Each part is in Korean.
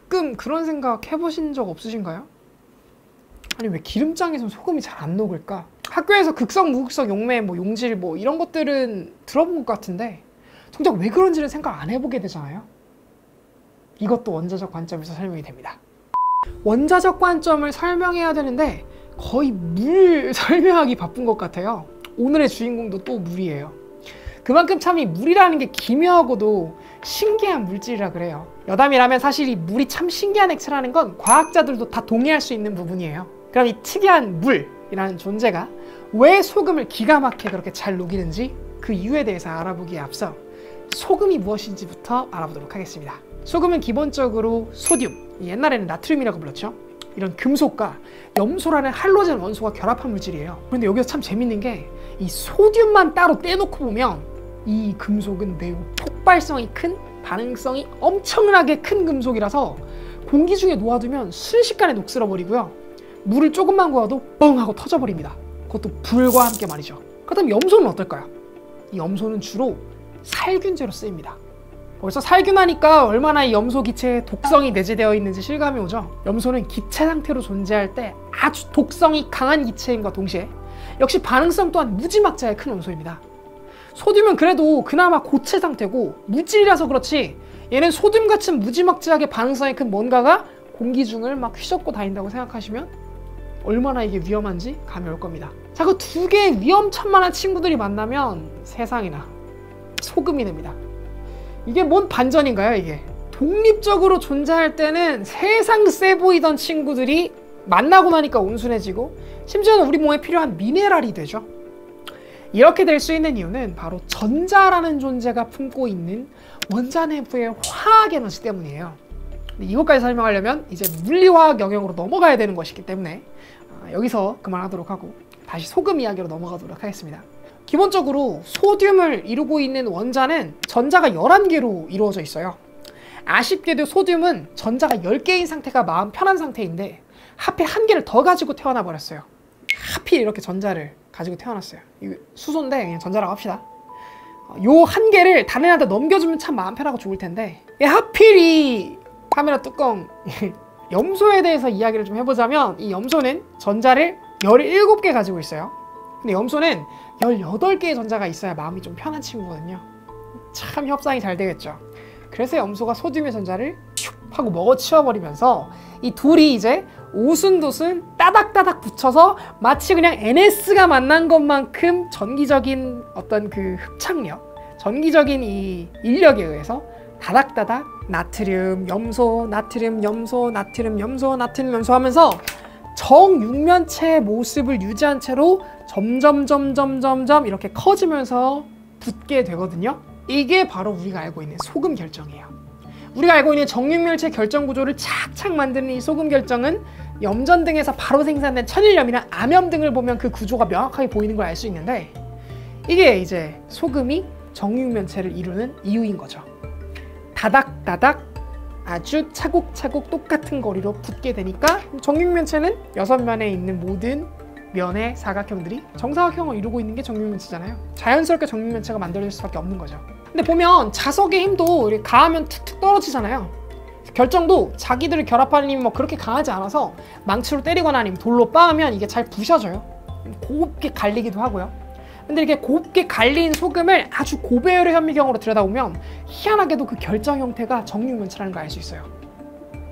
가끔 그런 생각 해보신 적 없으신가요? 아니 왜 기름장에선 소금이 잘 안 녹을까? 학교에서 극성, 무극성, 용매, 용질 이런 것들은 들어본 것 같은데 정작 왜 그런지는 생각 안 해보게 되잖아요. 이것도 원자적 관점에서 설명이 됩니다. 원자적 관점을 설명해야 되는데 거의 물 설명하기 바쁜 것 같아요. 오늘의 주인공도 또 물이에요. 그만큼 참 이 물이라는 게 기묘하고도 신기한 물질이라 그래요. 여담이라면 사실 이 물이 참 신기한 액체라는 건 과학자들도 다 동의할 수 있는 부분이에요. 그럼 이 특이한 물이라는 존재가 왜 소금을 기가 막히게 그렇게 잘 녹이는지 그 이유에 대해서 알아보기에 앞서 소금이 무엇인지부터 알아보도록 하겠습니다. 소금은 기본적으로 소듐, 옛날에는 나트륨이라고 불렀죠. 이런 금속과 염소라는 할로젠 원소가 결합한 물질이에요. 그런데 여기서 참 재밌는 게 이 소듐만 따로 떼놓고 보면 이 금속은 매우 폭발성이 큰, 반응성이 엄청나게 큰 금속이라서 공기 중에 놓아두면 순식간에 녹슬어 버리고요. 물을 조금만 구워도 뻥 하고 터져버립니다. 그것도 불과 함께 말이죠. 그렇다면 염소는 어떨까요? 이 염소는 주로 살균제로 쓰입니다. 벌써 살균하니까 얼마나 이 염소 기체에 독성이 내재되어 있는지 실감이 오죠. 염소는 기체 상태로 존재할 때 아주 독성이 강한 기체임과 동시에 역시 반응성 또한 무지막지하게 큰 원소입니다. 소듐은 그래도 그나마 고체 상태고 물질이라서 그렇지 얘는 소듐 같은 무지막지하게 반응성이 큰 뭔가가 공기 중을 막 휘젓고 다닌다고 생각하시면 얼마나 이게 위험한지 감이 올 겁니다. 자, 그 두 개의 위험천만한 친구들이 만나면 세상에나 소금이 됩니다. 이게 뭔 반전인가요, 이게? 독립적으로 존재할 때는 세상 세 보이던 친구들이 만나고 나니까 온순해지고 심지어는 우리 몸에 필요한 미네랄이 되죠. 이렇게 될 수 있는 이유는 바로 전자라는 존재가 품고 있는 원자 내부의 화학 에너지 때문이에요. 근데 이것까지 설명하려면 이제 물리화학 영역으로 넘어가야 되는 것이기 때문에 여기서 그만하도록 하고 다시 소금 이야기로 넘어가도록 하겠습니다. 기본적으로 소듐을 이루고 있는 원자는 전자가 11개로 이루어져 있어요. 아쉽게도 소듐은 전자가 10개인 상태가 마음 편한 상태인데 하필 한 개를 더 가지고 태어나 버렸어요. 하필 이렇게 전자를 가지고 태어났어요. 이거 수소인데 그냥 전자라고 합시다. 요 한 개를 다른 애한테 넘겨주면 참 마음 편하고 좋을 텐데 하필 이 카메라 뚜껑 염소에 대해서 이야기를 좀 해보자면 이 염소는 전자를 17개 가지고 있어요. 근데 염소는 18개의 전자가 있어야 마음이 좀 편한 친구거든요. 참 협상이 잘 되겠죠. 그래서 염소가 소듐의 전자를 슉 하고 먹어치워버리면서 이 둘이 이제 오순도순 따닥따닥 붙여서 마치 그냥 NS가 만난 것만큼 전기적인 어떤 그 흡착력, 전기적인 이 인력에 의해서 다닥다닥 나트륨, 염소, 나트륨, 염소, 나트륨, 염소, 나트륨, 염소 하면서 정육면체의 모습을 유지한 채로 점점 이렇게 커지면서 붙게 되거든요. 이게 바로 우리가 알고 있는 소금 결정이에요. 우리가 알고 있는 정육면체 결정 구조를 착착 만드는 이 소금 결정은 염전 등에서 바로 생산된 천일염이나 암염 등을 보면 그 구조가 명확하게 보이는 걸 알 수 있는데 이게 이제 소금이 정육면체를 이루는 이유인 거죠. 다닥다닥 아주 차곡차곡 똑같은 거리로 붙게 되니까 정육면체는 6면에 있는 모든 면의 사각형들이 정사각형을 이루고 있는 게 정육면체잖아요. 자연스럽게 정육면체가 만들어질 수밖에 없는 거죠. 근데 보면 자석의 힘도 이렇게 가하면 툭툭 떨어지잖아요. 결정도 자기들을 결합하는 힘이 그렇게 강하지 않아서 망치로 때리거나 아니면 돌로 빻으면 이게 잘 부셔져요. 곱게 갈리기도 하고요. 근데 이렇게 곱게 갈린 소금을 아주 고배율의 현미경으로 들여다보면 희한하게도 그 결정 형태가 정육면체라는 걸 알 수 있어요.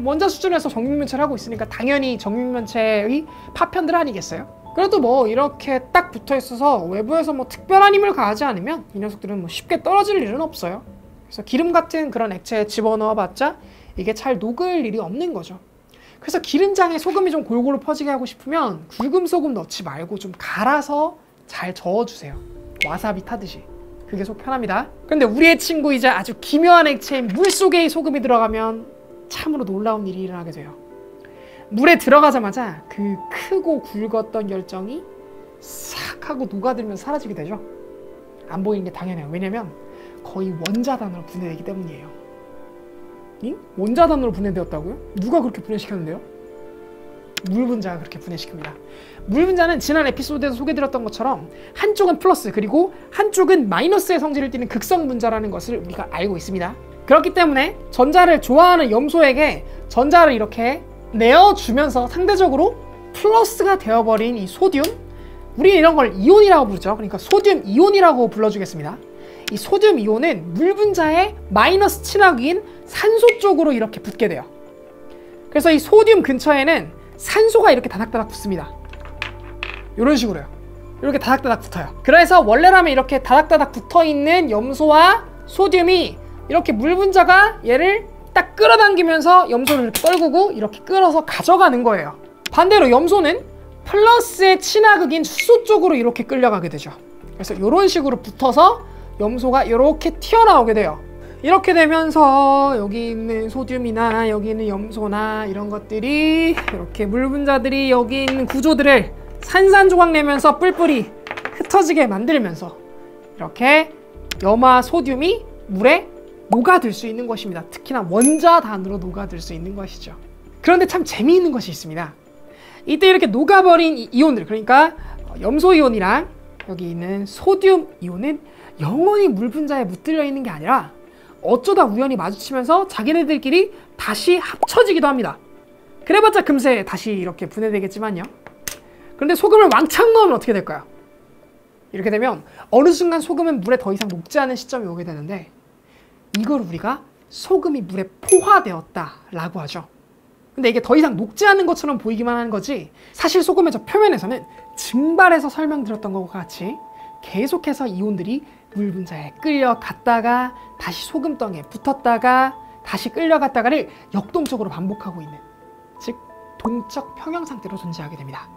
원자 수준에서 정육면체를 하고 있으니까 당연히 정육면체의 파편들 아니겠어요? 그래도 이렇게 딱 붙어 있어서 외부에서 특별한 힘을 가하지 않으면 이 녀석들은 쉽게 떨어질 일은 없어요. 그래서 기름 같은 그런 액체에 집어넣어 봤자 이게 잘 녹을 일이 없는 거죠. 그래서 기름장에 소금이 좀 골고루 퍼지게 하고 싶으면 굵은 소금 넣지 말고 좀 갈아서 잘 저어주세요. 와사비 타듯이. 그게 속 편합니다. 그런데 우리의 친구이자 아주 기묘한 액체인 물속에 이 소금이 들어가면 참으로 놀라운 일이 일어나게 돼요. 물에 들어가자마자 그 크고 굵었던 결정이 싹 하고 녹아들면서 사라지게 되죠. 안 보이는 게 당연해요. 왜냐면 거의 원자단으로 분해되기 때문이에요. 원자단으로 분해되었다고요? 누가 그렇게 분해시켰는데요? 물 분자가 그렇게 분해시킵니다. 물 분자는 지난 에피소드에서 소개드렸던 것처럼 한쪽은 플러스 그리고 한쪽은 마이너스의 성질을 띠는 극성 분자라는 것을 우리가 알고 있습니다. 그렇기 때문에 전자를 좋아하는 염소에게 전자를 이렇게 내어주면서 상대적으로 플러스가 되어버린 이 소듐, 우리는 이런 걸 이온이라고 부르죠. 그러니까 소듐 이온이라고 불러주겠습니다. 이 소듐 이온은 물 분자의 마이너스 친화기인 산소 쪽으로 이렇게 붙게 돼요. 그래서 이 소듐 근처에는 산소가 이렇게 다닥다닥 붙습니다. 이런 식으로요. 이렇게 다닥다닥 붙어요. 그래서 원래라면 이렇게 다닥다닥 붙어있는 염소와 소듐이 이렇게 물 분자가 얘를 딱 끌어당기면서 염소를 이렇게 떨구고 이렇게 끌어서 가져가는 거예요. 반대로 염소는 플러스의 친화극인 수소 쪽으로 이렇게 끌려가게 되죠. 그래서 이런 식으로 붙어서 염소가 이렇게 튀어나오게 돼요. 이렇게 되면서 여기 있는 소듐이나 여기 있는 염소나 이런 것들이 이렇게 물 분자들이 여기 있는 구조들을 산산조각 내면서 뿔뿔이 흩어지게 만들면서 이렇게 염화 소듐이 물에 녹아들 수 있는 것입니다. 특히나 원자단으로 녹아들 수 있는 것이죠. 그런데 참 재미있는 것이 있습니다. 이때 이렇게 녹아버린 이온들, 그러니까 염소이온이랑 여기 있는 소듐 이온은 영원히 물 분자에 묻들려 있는 게 아니라 어쩌다 우연히 마주치면서 자기네들끼리 다시 합쳐지기도 합니다. 그래봤자 금세 다시 이렇게 분해되겠지만요. 그런데 소금을 왕창 넣으면 어떻게 될까요? 이렇게 되면 어느 순간 소금은 물에 더 이상 녹지 않은 시점이 오게 되는데, 이걸 우리가 소금이 물에 포화되었다라고 하죠. 근데 이게 더 이상 녹지 않은 것처럼 보이기만 하는 거지, 사실 소금의 저 표면에서는 증발해서 설명드렸던 것과 같이 계속해서 이온들이 물 분자에 끌려갔다가 다시 소금덩이에 붙었다가 다시 끌려갔다가를 역동적으로 반복하고 있는, 즉 동적 평형 상태로 존재하게 됩니다.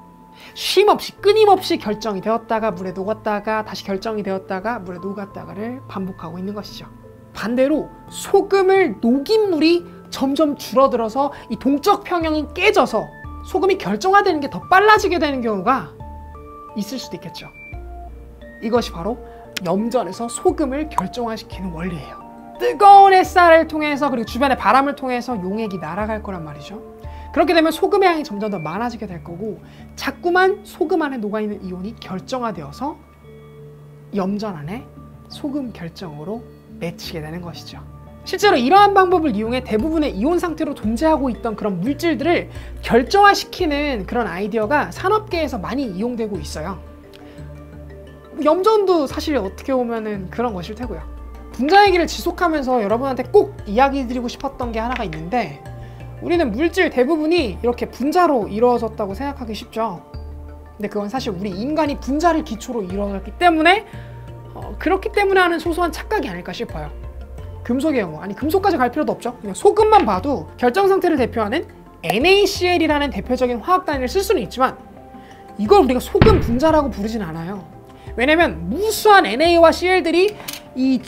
쉼없이 끊임없이 결정이 되었다가 물에 녹았다가 다시 결정이 되었다가 물에 녹았다가를 반복하고 있는 것이죠. 반대로 소금을 녹인 물이 점점 줄어들어서 이 동적 평형이 깨져서 소금이 결정화되는 게 더 빨라지게 되는 경우가 있을 수도 있겠죠. 이것이 바로 염전에서 소금을 결정화시키는 원리예요. 뜨거운 햇살을 통해서 그리고 주변의 바람을 통해서 용액이 날아갈 거란 말이죠. 그렇게 되면 소금의 양이 점점 더 많아지게 될 거고, 자꾸만 소금 안에 녹아있는 이온이 결정화되어서 염전 안에 소금 결정으로 맺히게 되는 것이죠. 실제로 이러한 방법을 이용해 대부분의 이온 상태로 존재하고 있던 그런 물질들을 결정화시키는 그런 아이디어가 산업계에서 많이 이용되고 있어요. 염전도 사실 어떻게 보면은 그런 것일 테고요. 분자 얘기를 지속하면서 여러분한테 꼭 이야기 드리고 싶었던 게 하나가 있는데, 우리는 물질 대부분이 이렇게 분자로 이루어졌다고 생각하기 쉽죠. 근데 그건 사실 우리 인간이 분자를 기초로 이루어졌기 때문에 그렇기 때문에 하는 소소한 착각이 아닐까 싶어요. 금속의 경우, 아니 금속까지 갈 필요도 없죠. 그냥 소금만 봐도 결정 상태를 대표하는 NaCl이라는 대표적인 화학 단위를 쓸 수는 있지만 이걸 우리가 소금 분자라고 부르진 않아요. 왜냐면 무수한 NA와 Cl들이 이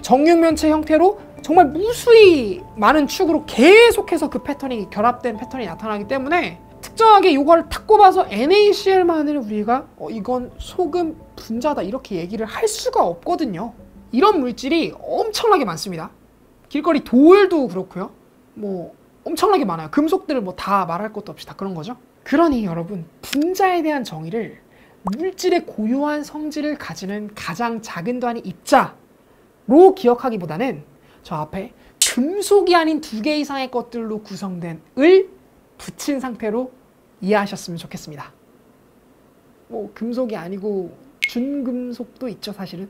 정육면체 형태로 정말 무수히 많은 축으로 계속해서 그 패턴이 결합된 패턴이 나타나기 때문에 특정하게 이걸 탁 꼽아서 NaCl만을 우리가 이건 소금 분자다 이렇게 얘기를 할 수가 없거든요. 이런 물질이 엄청나게 많습니다. 길거리 돌도 그렇고요. 뭐 엄청나게 많아요. 금속들을 뭐 다 말할 것도 없이 다 그런 거죠. 그러니 여러분, 분자에 대한 정의를 물질의 고유한 성질을 가지는 가장 작은 단위 입자로 기억하기보다는 저 앞에 금속이 아닌 2개 이상의 것들로 구성된 을 붙인 상태로 이해하셨으면 좋겠습니다. 뭐 금속이 아니고 준금속도 있죠, 사실은.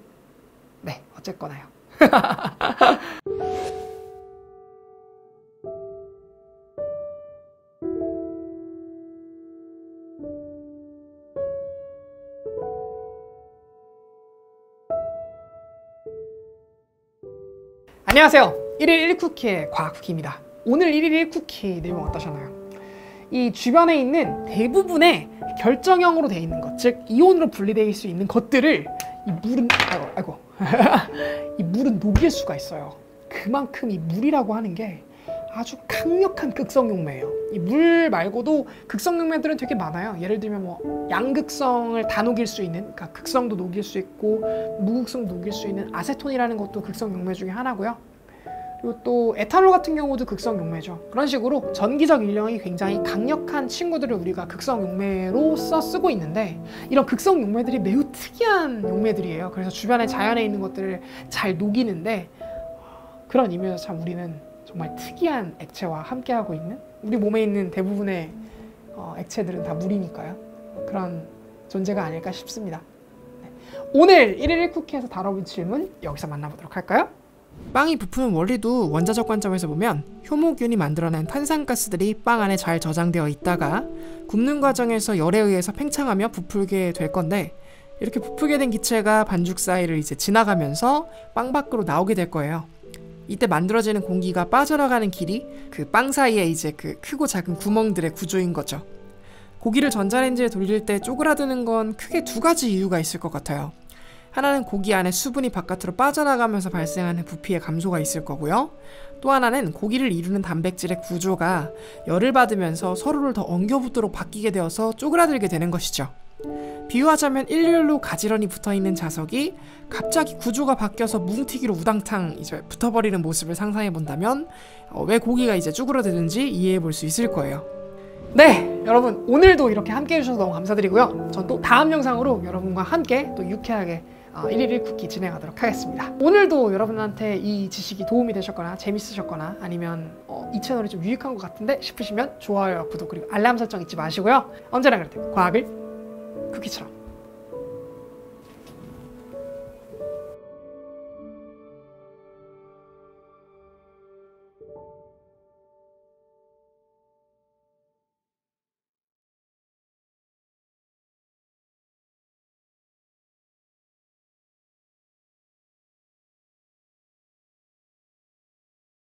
네, 어쨌거나요. 안녕하세요. 1일 1쿠키의 과학쿠키입니다. 오늘 1일 1쿠키 내용 어떠셨나요? 이 주변에 있는 대부분의 결정형으로 되어 있는 것, 즉 이온으로 분리되어 수 있는 것들을 이 물은 이 물은 녹일 수가 있어요. 그만큼 이 물이라고 하는 게 아주 강력한 극성 용매예요. 이 물 말고도 극성 용매들은 되게 많아요. 예를 들면 뭐 양극성을 다 녹일 수 있는, 그러니까 극성도 녹일 수 있고 무극성 녹일 수 있는 아세톤이라는 것도 극성 용매 중에 하나고요. 그리고 또 에탄올 같은 경우도 극성 용매죠. 그런 식으로 전기적 인력이 굉장히 강력한 친구들을 우리가 극성 용매로서 쓰고 있는데, 이런 극성 용매들이 매우 특이한 용매들이에요. 그래서 주변에 자연에 있는 것들을 잘 녹이는데, 그런 의미에서 참 우리는 정말 특이한 액체와 함께하고 있는, 우리 몸에 있는 대부분의 액체들은 다 물이니까요. 그런 존재가 아닐까 싶습니다. 네. 오늘 1일 1쿠키에서 다뤄볼 질문 여기서 만나보도록 할까요? 빵이 부푸는 원리도 원자적 관점에서 보면 효모균이 만들어낸 탄산가스들이 빵 안에 잘 저장되어 있다가 굽는 과정에서 열에 의해서 팽창하며 부풀게 될 건데, 이렇게 부풀게 된 기체가 반죽 사이를 이제 지나가면서 빵 밖으로 나오게 될 거예요. 이때 만들어지는 공기가 빠져나가는 길이 그 빵 사이에 이제 그 크고 작은 구멍들의 구조인 거죠. 고기를 전자레인지에 돌릴 때 쪼그라드는 건 크게 두 가지 이유가 있을 것 같아요. 하나는 고기 안에 수분이 바깥으로 빠져나가면서 발생하는 부피의 감소가 있을 거고요. 또 하나는 고기를 이루는 단백질의 구조가 열을 받으면서 서로를 더 엉겨붙도록 바뀌게 되어서 쪼그라들게 되는 것이죠. 비유하자면 일렬로 가지런히 붙어있는 자석이 갑자기 구조가 바뀌어서 뭉티기로 우당탕 이제 붙어버리는 모습을 상상해본다면 왜 고기가 이제 쭈그러드는지 이해해볼 수 있을 거예요. 네, 여러분 오늘도 이렇게 함께 해주셔서 너무 감사드리고요. 전 또 다음 영상으로 여러분과 함께 또 유쾌하게 1일 1쿠키 진행하도록 하겠습니다. 오늘도 여러분한테 이 지식이 도움이 되셨거나 재밌으셨거나 아니면 이 채널이 좀 유익한 것 같은데 싶으시면 좋아요, 구독 그리고 알람 설정 잊지 마시고요. 언제나 그럴 때 과학을 쿠키처럼